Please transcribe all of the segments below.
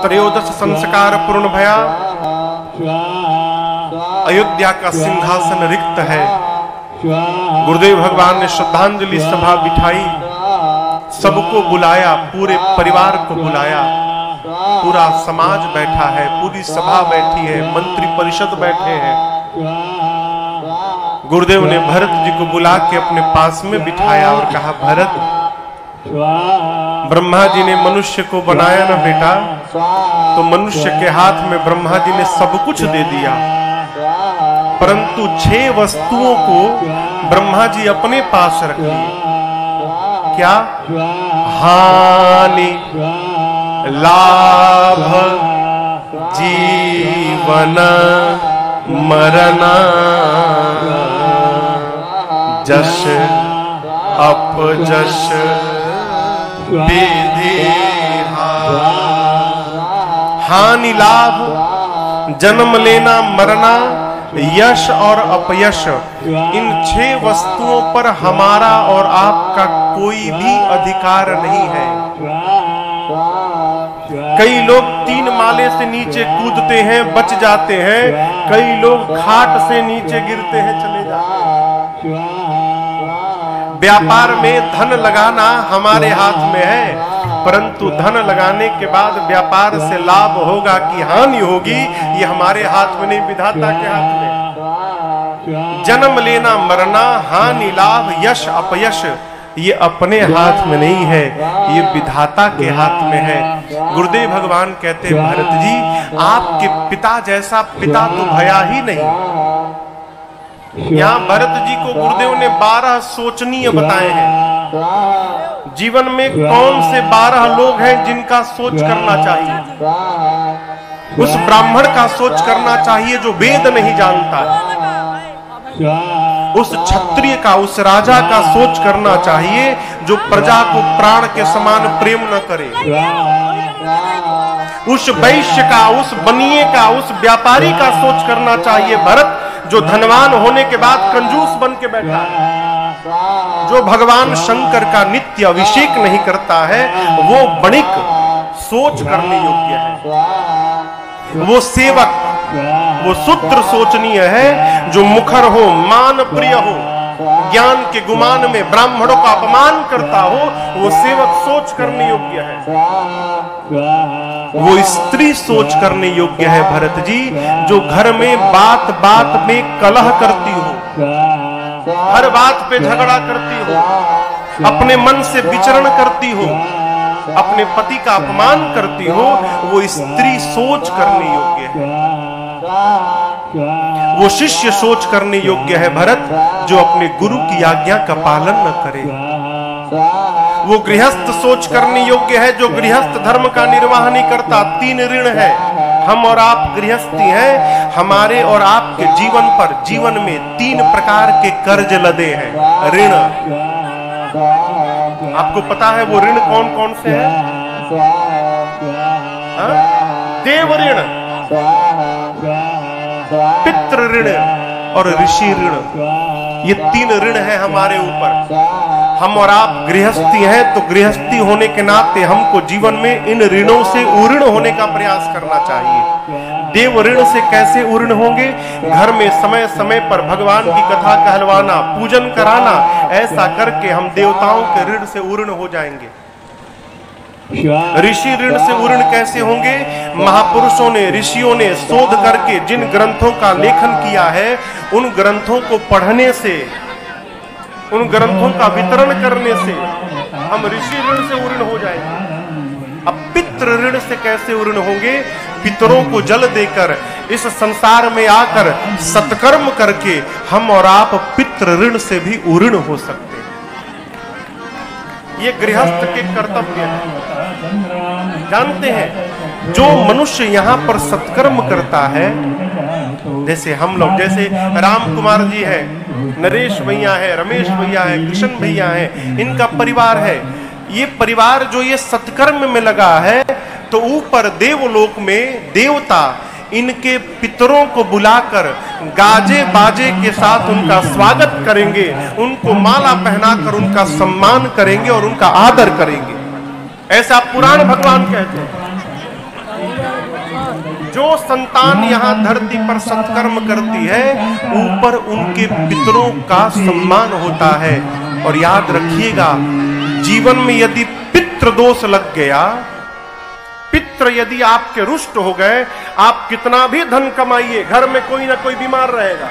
त्रयोदश संस्कार पूर्ण भया, अयोध्या का सिंहासन रिक्त है। गुरुदेव भगवान ने श्रद्धांजलि सभा बिठाई, सबको बुलाया, पूरे परिवार को बुलाया, पूरा समाज बैठा है, पूरी सभा बैठी है, मंत्री परिषद बैठे हैं। गुरुदेव ने भरत जी को बुला के अपने पास में बिठाया और कहा, भरत, ब्रह्मा जी ने मनुष्य को बनाया ना बेटा, तो मनुष्य के हाथ में ब्रह्मा जी ने सब कुछ दे दिया, परंतु 6 वस्तुओं को ब्रह्मा जी अपने पास रख लिए। क्या? हानि, लाभ, जीवन, मरण, जश, अपजश, विधि। हानि, लाभ, जन्म लेना, मरना, यश और अपयश, इन 6 वस्तुओं पर हमारा और आपका कोई भी अधिकार नहीं है। कई लोग 3 माले से नीचे कूदते हैं, बच जाते हैं, कई लोग खाट से नीचे गिरते हैं, चले जाते हैं। व्यापार में धन लगाना हमारे हाथ में है, परंतु धन लगाने के बाद व्यापार से लाभ होगा कि हानि होगी, ये हमारे हाथ में नहीं, विधाता के हाथ में। जन्म लेना, मरना, हानि, लाभ, यश, अपयश, ये अपने हाथ में नहीं है, ये विधाता के हाथ में है। गुरुदेव भगवान कहते हैं, भरत जी, आपके पिता जैसा पिता तो भया ही नहीं। यहाँ भरत जी को गुरुदेव ने 12 सोचनीय बताए हैं। जीवन में कौन से 12 लोग हैं जिनका सोच करना चाहिए? उस ब्राह्मण का सोच करना चाहिए जो वेद नहीं जानता है। उस क्षत्रिय का, उस राजा का सोच करना चाहिए जो प्रजा को प्राण के समान प्रेम न करे। उस वैश्य का, उस बनिए का, उस व्यापारी का सोच करना चाहिए भरत, जो धनवान होने के बाद कंजूस बन के बैठा है। जो भगवान शंकर का नित्य अभिषेक नहीं करता है, वो बणिक सोच करने योग्य है। वो सेवक, वो शूद्र सोचनीय है, जो मुखर हो, मान प्रिय हो, ज्ञान के गुमान में ब्राह्मणों का अपमान करता हो, वो सेवक सोच करने योग्य है। वो स्त्री सोच करने योग्य है भरत जी, जो घर में बात बात में कलह करती हो, हर बात पे झगड़ा करती हो, अपने मन से विचरण करती हो, अपने पति का अपमान करती हो, वो स्त्री सोच करने योग्य है। वो शिष्य सोच करने योग्य है भरत, जो अपने गुरु की आज्ञा का पालन न करे। वो गृहस्थ सोच करने योग्य है, जो गृहस्थ धर्म का निर्वाह नहीं करता। 3 ऋण है, हम और आप गृहस्थी हैं, हमारे और आपके जीवन पर, जीवन में 3 प्रकार के कर्ज लदे हैं, ऋण। आपको पता है वो ऋण कौन कौन से हैं? देव ऋण, पितृ ऋण और ऋषि ऋण, ये 3 ऋण है हमारे ऊपर। हम और आप गृहस्थी हैं, तो गृहस्थी होने के नाते हमको जीवन में इन ऋणों से उऋण होने का प्रयास करना चाहिए। देव ऋण से कैसे उऋण होंगे? घर में समय समय पर भगवान की कथा कहलवाना, पूजन कराना, ऐसा करके हम देवताओं के ऋण से उऋण हो जाएंगे। ऋषि ऋण से उऋण कैसे होंगे? महापुरुषों ने, ऋषियों ने शोध करके जिन ग्रंथों का लेखन किया है, उन ग्रंथों को पढ़ने से, उन ग्रंथों का वितरण करने से हम ऋषि ऋण से उऋण हो जाएंगे। अब पितृ ऋण से कैसे उऋण होंगे? पितरों को जल देकर, इस संसार में आकर सत्कर्म करके हम और आप पितृ ऋण से भी उऋण हो सकते हैं। ये गृहस्थ के कर्तव्य है। जानते हैं, जो मनुष्य यहाँ पर सत्कर्म करता है, जैसे हम लोग, जैसे राम कुमार जी है, नरेश भैया है, रमेश भैया है, कृष्ण भैया है, इनका परिवार है। ये परिवार जो ये सत्कर्म में लगा है, तो ऊपर देवलोक में देवता इनके पितरों को बुलाकर गाजे बाजे के साथ उनका स्वागत करेंगे, उनको माला पहनाकर उनका सम्मान करेंगे और उनका आदर करेंगे। ऐसा पुराण भगवान कहते हैं। जो संतान यहाँ धरती पर सत्कर्म करती है, ऊपर उनके पितरों का सम्मान होता है। और याद रखिएगा, जीवन में यदि पितृ दोष लग गया, पितृ यदि आपके रुष्ट हो गए, आप कितना भी धन कमाइए, घर में कोई ना कोई बीमार रहेगा,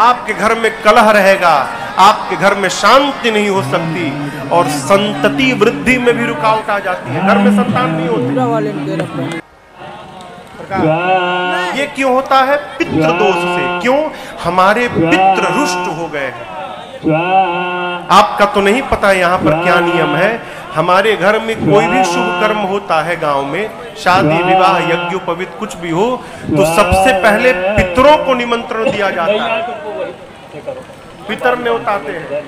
आपके घर में कलह रहेगा, आपके घर में शांति नहीं हो सकती, और संतति वृद्धि में भी रुकावट आ जाती है, घर में संतान नहीं होती। ये क्यों होता है? पितृ दोष से। क्यों? हमारे पितृ रुष्ट हो गए हैं। आपका तो नहीं पता यहाँ पर क्या नियम है। हमारे घर में कोई भी शुभ कर्म होता है, गांव में शादी विवाह यज्ञोपवीत कुछ भी हो, तो सबसे पहले पितरों को निमंत्रण दिया जाता है। पितर न्योताते हैं।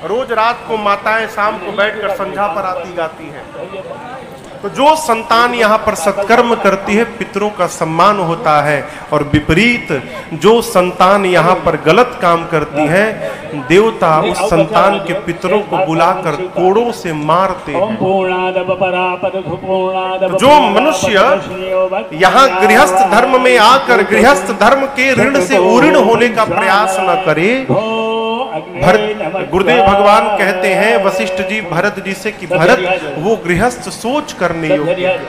रोज रात को माताएं शाम को बैठकर संध्या पर आती गाती हैं। तो जो संतान यहाँ पर सत्कर्म करती है, पितरों का सम्मान होता है। और विपरीत जो संतान यहाँ पर गलत काम करती है, देवता उस संतान के पितरों को बुलाकर कोड़ों से मारते हैं। जो मनुष्य यहाँ गृहस्थ धर्म में आकर गृहस्थ धर्म के ऋण से उऋण होने का प्रयास न करे, गुरुदेव भगवान कहते हैं वशिष्ठ जी भरत जी से कि भरत, वो गृहस्थ सोच करने योग्य।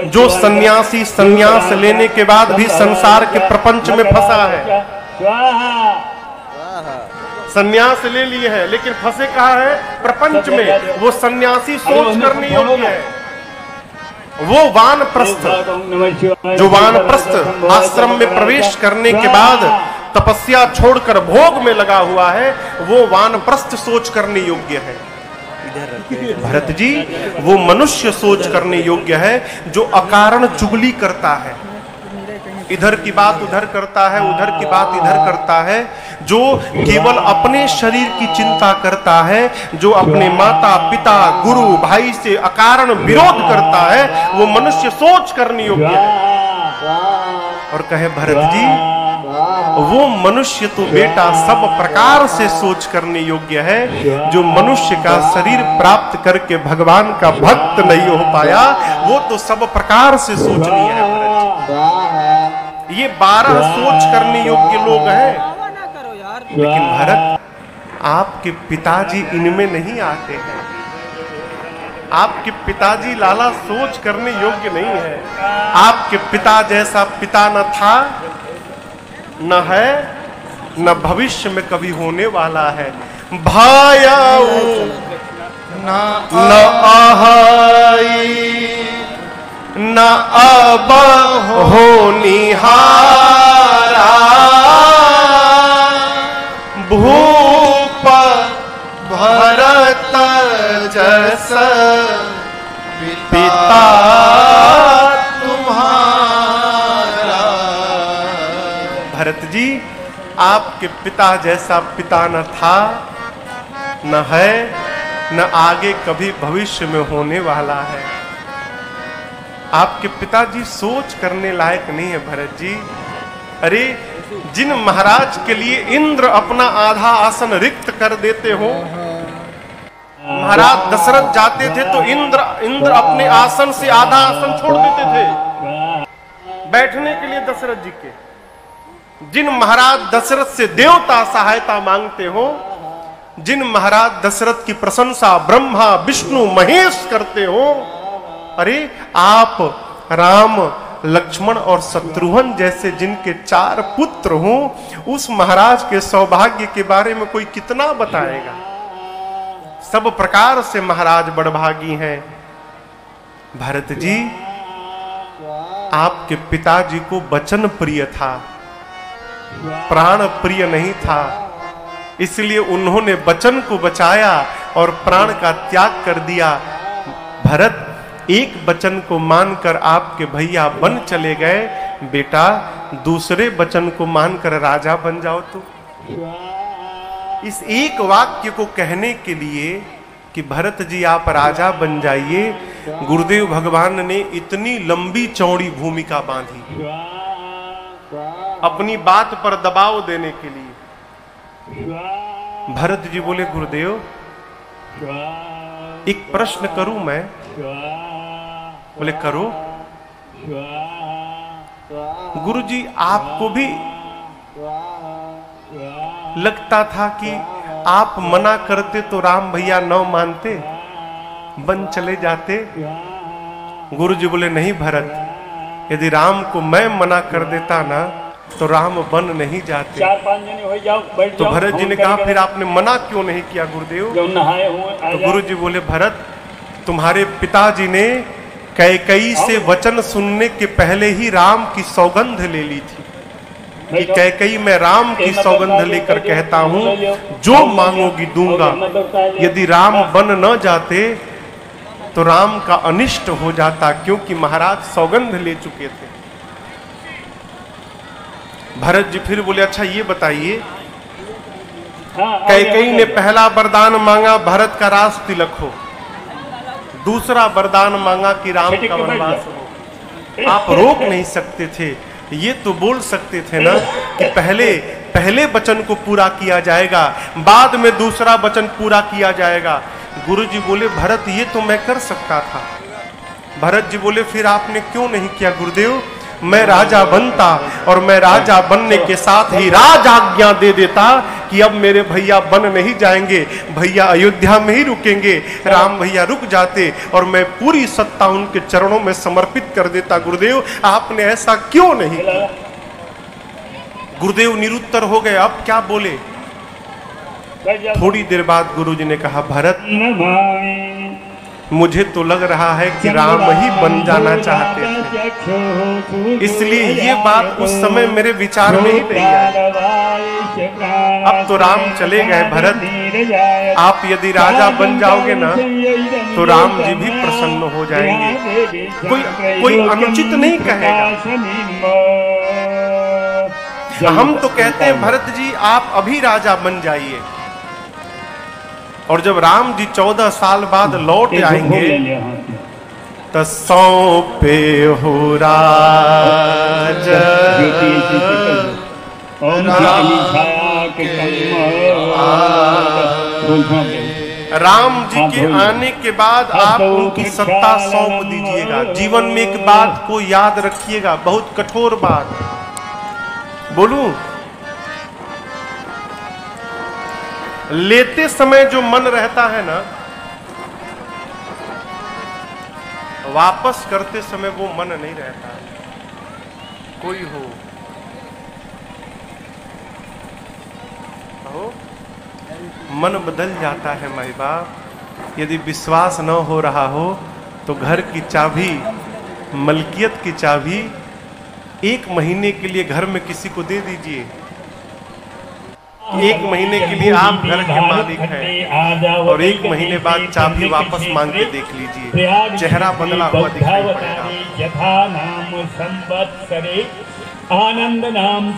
जो सन्यासी संन्यास लेने के बाद भी संसार के प्रपंच में फंसा है, संन्यास ले लिए है लेकिन फंसे कहाँ है? प्रपंच में। वो सन्यासी सोच करने योग्य है। वो वानप्रस्थ, जो वानप्रस्थ आश्रम में प्रवेश करने के बाद तपस्या छोड़कर भोग में लगा हुआ है, वो वानप्रस्थ सोच करने योग्य है। भरत जी, वो मनुष्य सोच करने योग्य है जो अकारण चुगली करता है, इधर की बात उधर करता है, उधर की बात इधर करता है, जो केवल अपने शरीर की चिंता करता है, जो अपने माता पिता गुरु भाई से अकारण विरोध करता है, वो मनुष्य सोच करने योग्य है। और कहे भरत जी, वो मनुष्य तो बेटा सब प्रकार से सोच करने योग्य है। जो मनुष्य का शरीर प्राप्त करके भगवान का भक्त नहीं हो पाया, वो तो सब प्रकार से सोचनीय है भरत जी। ये 12 सोच करने योग्य लोग हैं। लेकिन भरत, आपके पिताजी इनमें नहीं आते हैं। आपके पिताजी लाला सोच करने योग्य नहीं है। आपके पिता जैसा पिता न था, न है, न भविष्य में कभी होने वाला है। भायाऊ न आहाई न अब होनिहारा, भूप भरत जस पिता भरत जी, आपके पिता जैसा पिता न था, न है, न आगे कभी भविष्य में होने वाला है। आपके पिताजी सोच करने लायक नहीं है भरत जी। अरे, जिन महाराज के लिए इंद्र अपना आधा आसन रिक्त कर देते हो, महाराज दशरथ जाते थे तो इंद्र अपने आसन से आधा आसन छोड़ देते थे बैठने के लिए दशरथ जी के। जिन महाराज दशरथ से देवता सहायता मांगते हो, जिन महाराज दशरथ की प्रशंसा ब्रह्मा विष्णु महेश करते हो, अरे आप राम लक्ष्मण और शत्रुघ्न जैसे जिनके 4 पुत्र हों, उस महाराज के सौभाग्य के बारे में कोई कितना बताएगा। सब प्रकार से महाराज बड़भागी हैं। भरत जी, आपके पिताजी को वचन प्रिय था, प्राण प्रिय नहीं था, इसलिए उन्होंने वचन को बचाया और प्राण का त्याग कर दिया। भरत, एक वचन को मानकर आपके भैया बन चले गए, बेटा दूसरे वचन को मानकर राजा बन जाओ। तो इस एक वाक्य को कहने के लिए कि भरत जी आप राजा बन जाइए, गुरुदेव भगवान ने इतनी लंबी चौड़ी भूमिका बांधी अपनी बात पर दबाव देने के लिए। भरत जी बोले, गुरुदेव एक प्रश्न करूं मैं? बोले करो। गुरुजी आपको भी लगता था कि आप मना करते तो राम भैया न मानते, बन चले जाते? गुरुजी बोले नहीं भरत, यदि राम को मैं मना कर देता ना तो राम बन नहीं जाते। 4-5 जने हो जाओ, बैठ तो जाओ। भरत जी ने कहा फिर आपने मना क्यों नहीं किया गुरुदेव? जो नहाए हुए आ तो जाओ। गुरुजी बोले भरत, तुम्हारे पिताजी ने कैकेयी से वचन सुनने के पहले ही राम की सौगंध ले ली थी कि कैकेयी मैं राम की सौगंध लेकर कहता हूं जो मांगोगी दूंगा। यदि राम बन न जाते तो राम का अनिष्ट हो जाता, क्योंकि महाराज सौगंध ले चुके थे। भरत जी फिर बोले अच्छा ये बताइए, कैकेयी ने पहला वरदान मांगा भरत का राज तिलक हो, दूसरा वरदान मांगा कि राम का वनवास हो। आप रोक नहीं सकते थे, ये तो बोल सकते थे ना कि पहले वचन को पूरा किया जाएगा, बाद में दूसरा वचन पूरा किया जाएगा। गुरुजी बोले भरत ये तो मैं कर सकता था। भरत जी बोले फिर आपने क्यों नहीं किया गुरुदेव? मैं राजा बनता और मैं राजा बनने के साथ ही राज आज्ञा दे देता कि अब मेरे भैया बन नहीं जाएंगे, भैया अयोध्या में ही रुकेंगे। राम भैया रुक जाते और मैं पूरी सत्ता उनके चरणों में समर्पित कर देता। गुरुदेव आपने ऐसा क्यों नहीं किया? गुरुदेव निरुत्तर हो गए, अब क्या बोले? थोड़ी देर बाद गुरुजी ने कहा भरत मुझे तो लग रहा है कि राम ही बन जाना चाहते थे, इसलिए ये बात उस समय मेरे विचार में ही नहीं आई। अब तो राम चले गए भरत, आप यदि राजा बन जाओगे ना तो राम जी भी प्रसन्न हो जाएंगे, कोई अनुचित नहीं कहेगा। हम तो कहते हैं भरत जी आप अभी राजा बन जाइए, और जब राम जी 14 साल बाद लौट आएंगे तो सौंपे हो राज राम जी के आने के बाद आप उनकी सत्ता सौंप दीजिएगा। जीवन में एक बात को याद रखिएगा, बहुत कठोर बात बोलूं, लेते समय जो मन रहता है ना, वापस करते समय वो मन नहीं रहता। कोई हो मन बदल जाता है माई बाप। यदि विश्वास न हो रहा हो तो घर की चाबी, मलकियत की चाबी 1 महीने के लिए घर में किसी को दे दीजिए। 1 महीने के लिए आप घर के मालिक हैं और 1 महीने बाद चाबी वापस मांग के देख लीजिए, चेहरा बदला हुआ दिखाई पड़ेगा।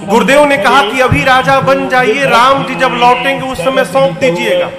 गुरुदेव ने कहा कि अभी राजा बन जाइए, राम जी जब लौटेंगे उस समय सौंप दीजिएगा।